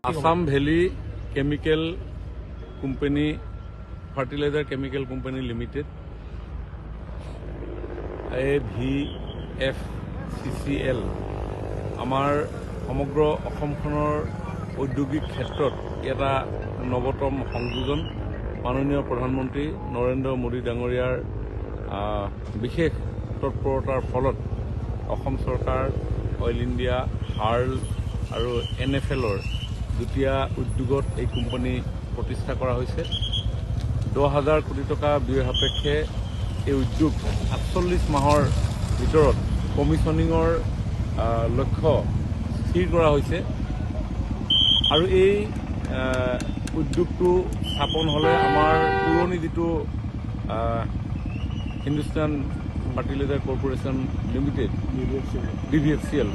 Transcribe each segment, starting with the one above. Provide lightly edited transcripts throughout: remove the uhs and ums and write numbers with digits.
Assam valley chemical company fertilizer chemical company limited AVFCCL আমাৰ সমগ্ৰ অসমখনৰ ঔদ্যোগিক ক্ষেত্ৰত এটা নৱতম সংযোজন মাননীয় প্ৰধানমন্ত্ৰী নৰেন্দ্ৰ মোদী ডাঙৰীয়াৰ বিশেষ তৎপৰতাৰ ফলত অসম চৰকাৰ অইল ইণ্ডিয়া হাৰ্ল আৰু NFLৰ যুটীয়া উদ্যোগত এই কোম্পানী প্ৰতিষ্ঠা কৰা হৈছে 10,000 কোটি টকা ব্যয় সাপেক্ষে এই উদ্যোগ 48 মাহৰ ভিতৰত কমিছনিঙৰ লক্ষ্য স্থিৰ কৰা হৈছে আৰু এই উদ্যোগটো স্থাপন হ'লে আমাৰ পুৰণি যিটো Hindustan fertilizer corporation limited BVFCL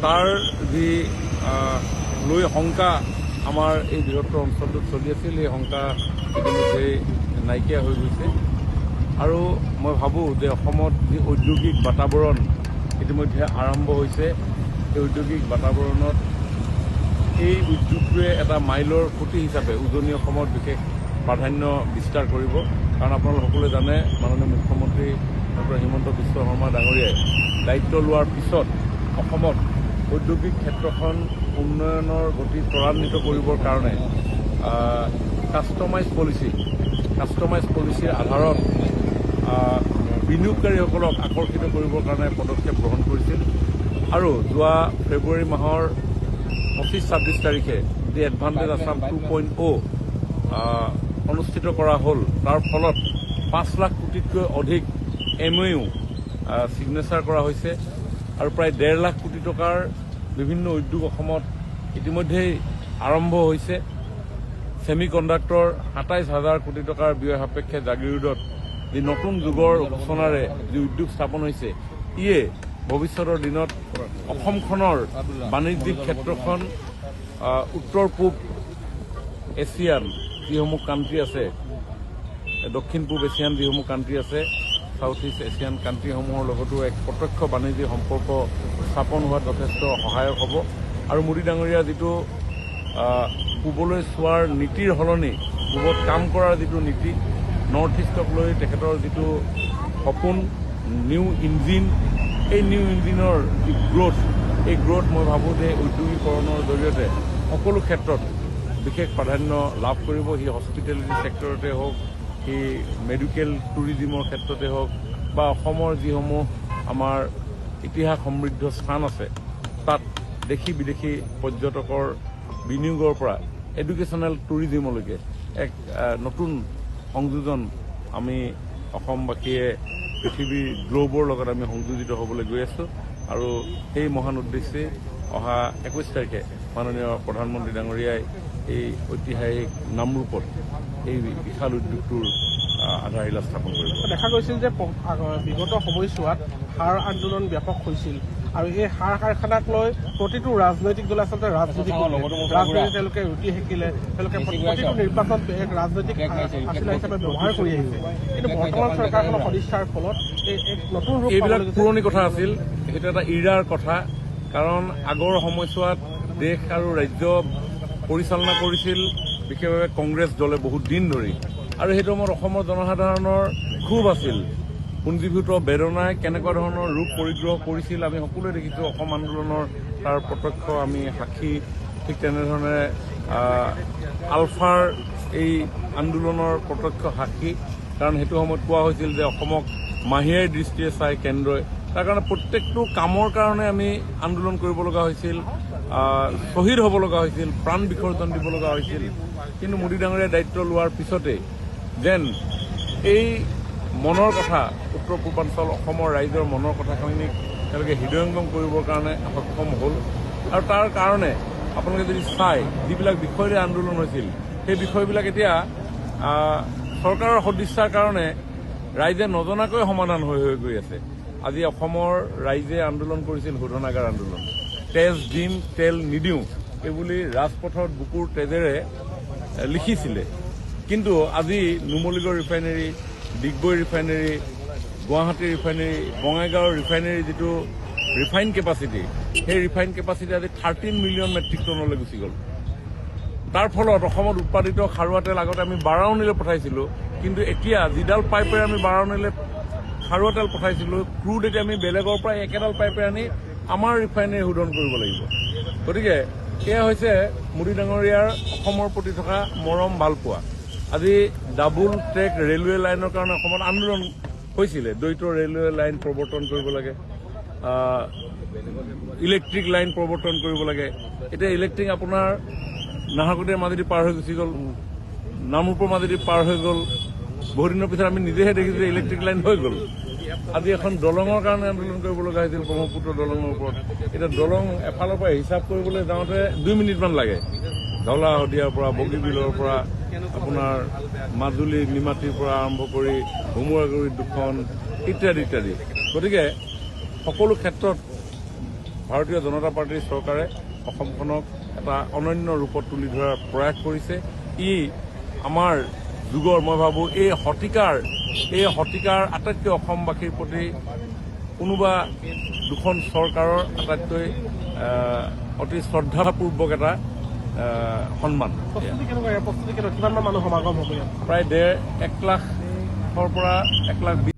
তাৰ যি লৈ শংকা আমাৰ এই বৃহত্তৰ অঞ্চলটোত চলি আছিল এই শংকা ইতিমধ্যে নাইকিয়া হৈ গৈছে আৰু মই ভাবোঁ যে অসমত যি ঔদ্যোগিক বাতাবৰণ ইতিমধ্যে আৰম্ভ হৈছে এই ঔদ্যোগিক বাতাবৰণত এই উদ্যোগটোৱে এটা মাইলৰ খুঁটি হিচাপে উজনি অসমত বিশেষ প্ৰাধান্য বিস্তাৰ কৰিব কাৰণ আপোনালোকে সকলোৱে জানে মাননীয় মুখ্যমন্ত্ৰী ডক্টৰ হিমন্ত বিশ্ব শৰ্মা ডাঙৰীয়াই দায়িত্ব লোৱাৰ পিছত অসমত ঔদ্যোগিক ক্ষেত্ৰখন উন্নয়নৰ গতি ত্বৰান্বিত কৰিবৰ কাৰণে কাষ্টমাইজ পলিচিৰ আধাৰত বিনিয়োগকাৰীসকলক আকৰ্ষিত কৰিবৰ কাৰণে পদক্ষেপ গ্ৰহণ কৰিছিল আৰু যোৱা ফেব্ৰুৱাৰী মাহৰ 25-26 তাৰিখে যি এডভান্টেজ আছাম 2.0 অনুষ্ঠিত কৰা হ'ল তাৰ ফলত 5 লাখ কোটিতকৈ অধিক MOU ছিগনেচাৰ কৰা হৈছে আৰু প্ৰায় 1.5 লাখ কোটি টকাৰ বিভিন্ন উদ্যোগ অসমত ইতিমধ্যেই আৰম্ভ হৈছে ছেমি কণ্ডাক্টৰ 27,000 কোটি টকাৰ ব্যয় সাপেক্ষে জাগিৰোডত যি নতুন যুগৰ সূচনাৰে যি উদ্যোগ স্থাপন হৈছে ইয়ে ভৱিষ্যতৰ দিনত অসমখনৰ বাণিজ্যিক ক্ষেত্ৰখন উত্তৰ পূব এছিয়ান যিসমূহ কাণ্ট্ৰি আছে দক্ষিণ পূব এছিয়ান যিসমূহ কাণ্ট্ৰি আছে সাউথ ইষ্ট এছিয়ান কাণ্ট্ৰিসমূহৰ লগতো এক প্ৰত্যক্ষ বাণিজ্যিক সম্পৰ্ক স্থাপন হোৱাত যথেষ্ট সহায়ক হ'ব আৰু মোদী ডাঙৰীয়া যিটো পূবলৈ চোৱাৰ নীতিৰ সলনি পূবত কাম কৰাৰ যিটো নীতি নৰ্থ ইষ্টক লৈ তেখেতৰ যিটো সপোন নিউ ইঞ্জিন এই নিউ ইঞ্জিনৰ যি গ্ৰোথ এই গ্ৰোথ মই ভাবোঁ যে উদ্যোগীকৰণৰ জৰিয়তে সকলো ক্ষেত্ৰত বিশেষ প্ৰাধান্য লাভ কৰিব সি হস্পিটেলিটি ছেক্টৰতে হওক সি মেডিকেল টুৰিজিমৰ ক্ষেত্ৰতে হওক বা অসমৰ যিসমূহ আমাৰ ইতিহাস সমৃদ্ধ স্থান আছে তাত দেশী বিদেশী পৰ্যটকৰ বিনিয়োগৰ পৰা এডুকেশ্যনেল টুৰিজিমলৈকে এক নতুন সংযোজন আমি অসমবাসীয়ে পৃথিৱীৰ গ্ল'বৰ লগত আমি সংযোজিত হ'বলৈ গৈ আছোঁ আৰু সেই মহান উদ্দেশ্যে অহা 21 তাৰিখে মাননীয় প্ৰধানমন্ত্ৰী ডাঙৰীয়াই এই ঐতিহাসিক নামৰূপত এই বিশাল উদ্যোগটোৰ আধাৰশিলা স্থাপন কৰিব দেখা গৈছিল যে বিগত সময়ছোৱাত সাৰ আন্দোলন ব্যাপক হৈছিল আৰু এই সাৰ কাৰখানাক লৈ প্ৰতিটো ৰাজনৈতিক দলে আচলতে ৰাজনীতি তেওঁলোকে ৰুটি সেকিলে তেওঁলোকে প্ৰতিটো নিৰ্বাচন এক ৰাজনৈতিক আচিলা হিচাপে ব্যৱহাৰ কৰি আহিছে কিন্তু বৰ্তমান চৰকাৰখনৰ সদিচ্ছাৰ ফলত এক নতুন ৰূপ এইবিলাক পুৰণি কথা আছিল সেইটো এটা ইৰাৰ কথা কাৰণ আগৰ সময়ছোৱাত দেশ আৰু ৰাজ্য পৰিচালনা কৰিছিল বিশেষভাৱে কংগ্ৰেছ দলে বহুত দিন ধৰি আৰু সেইটো সময়ত অসমৰ জনসাধাৰণৰ ক্ষোভ আছিল পুঞ্জীভূত বেদনাই কেনেকুৱা ধৰণৰ ৰূপ পৰিগ্ৰহ কৰিছিল আমি সকলোৱে দেখিছোঁ অসম আন্দোলনৰ তাৰ প্ৰত্যক্ষ আমি সাক্ষী ঠিক তেনেধৰণে আলফাৰ এই আন্দোলনৰ প্ৰত্যক্ষ সাক্ষী কাৰণ সেইটো সময়ত কোৱা হৈছিল যে অসমক মাহিয়াৰ দৃষ্টিৰে চাই কেন্দ্ৰই তাৰ কাৰণে প্ৰত্যেকটো কামৰ কাৰণে আমি আন্দোলন কৰিব লগা হৈছিল শ্বহীদ হ'ব লগা হৈছিল প্ৰাণ বিসৰ্জন দিব লগা হৈছিল কিন্তু মোদী ডাঙৰীয়াই দায়িত্ব লোৱাৰ পিছতে যেন এই মনৰ কথা উত্তৰ পূৰ্বাঞ্চল অসমৰ ৰাইজৰ মনৰ কথাখিনিক তেওঁলোকে হৃদয়ংগম কৰিবৰ কাৰণে সক্ষম হ'ল আৰু তাৰ কাৰণে আপোনালোকে যদি চাই যিবিলাক বিষয়েৰে আন্দোলন হৈছিল সেই বিষয়বিলাক এতিয়া চৰকাৰৰ সদিচ্ছাৰ কাৰণে ৰাইজে নজনাকৈ সমাধান হৈ গৈ আছে আজি অসমৰ ৰাইজে আন্দোলন কৰিছিল শোধনাগাৰ আন্দোলন তেজ দিম তেল নিদিওঁ এইবুলি ৰাজপথত বুকুৰ তেজেৰে লিখিছিলে কিন্তু আজি Numaligarh refinery Digboi refinery Guwahati refinery বঙাইগাঁৱৰ ৰিফাইনেৰী যিটো ৰিফাইন কেপাচিটি, সেই ৰিফাইন কেপাচিটি আজি 13 মিলিয়ন মেট্ৰিক টনলৈ গুচি গ'ল। তাৰ ফলত অসমত উৎপাদিত খাৰুৱা তেল আগতে আমি বাৰাউনীলৈ পঠাইছিলোঁ, কিন্তু এতিয়া যিডাল পাইপেৰে আমি বাৰাউনীলৈ খাৰুৱা তেল পঠাইছিলোঁ, ক্ৰুড এতিয়া আমি বেলেগৰ পৰা একেডাল পাইপেৰে আনি আমাৰ ৰিফাইনেৰী শোধন কৰিব লাগিব। গতিকে এয়া হৈছে মোদী ডাঙৰীয়াৰ অসমৰ প্ৰতি থকা মৰম ভালপোৱা। আজি ডাবুল ট্ৰেক ৰেলৱে লাইনৰ কাৰণে অসমত আন্দোলন হৈছিলে, দ্বৈত ৰেলৱে লাইন প্ৰৱৰ্তন কৰিব লাগে, ইলেক্ট্ৰিক লাইন প্ৰৱৰ্তন কৰিব লাগে। এতিয়া ইলেক্ট্ৰিক আপোনাৰ নাহৰকটীয়াৰ মাজেদি পাৰ হৈ গুচি গ'ল, নামৰূপৰ মাজেদি পাৰ হৈ গ'ল। বহুদিনৰ পিছত আমি নিজেহে দেখিছোঁ যে ইলেক্ট্ৰিক লাইন হৈ গ'ল। আজি এখন দলঙৰ কাৰণে আন্দোলন কৰিব লগা হৈছিল, ব্ৰহ্মপুত্ৰ দলঙৰ ওপৰত। এতিয়া দলং এফালৰ পৰা হিচাপ কৰিবলৈ যাওঁতে 2 মিনিটমান লাগে। ধলা শদিয়াৰ পৰা, বগীবিলৰ পৰা, আপোনাৰ মাজুলী নিমাতীৰ পৰা আৰম্ভ কৰি ভোমোৰাগুৰি 2খন ইত্যাদি ইত্যাদি। গতিকে সকলো ক্ষেত্ৰত ভাৰতীয় জনতা পাৰ্টীৰ চৰকাৰে অসমখনক এটা অনন্য ৰূপত তুলি ধৰাৰ প্ৰয়াস কৰিছে। ই আমাৰ যুগৰ, মই ভাবোঁ এই শতিকাৰ আটাইতকৈ অসমবাসীৰ প্ৰতি কোনোবা দুখন চৰকাৰৰ আটাইতকৈ অতি শ্ৰদ্ধাপূৰ্বক এটা সন্মান। প্ৰস্তুতি কেনেকুৱা? কিমানমান মানুহ সমাগম হ'ব? প্ৰায় 1 লাখৰ পৰা 1,20,000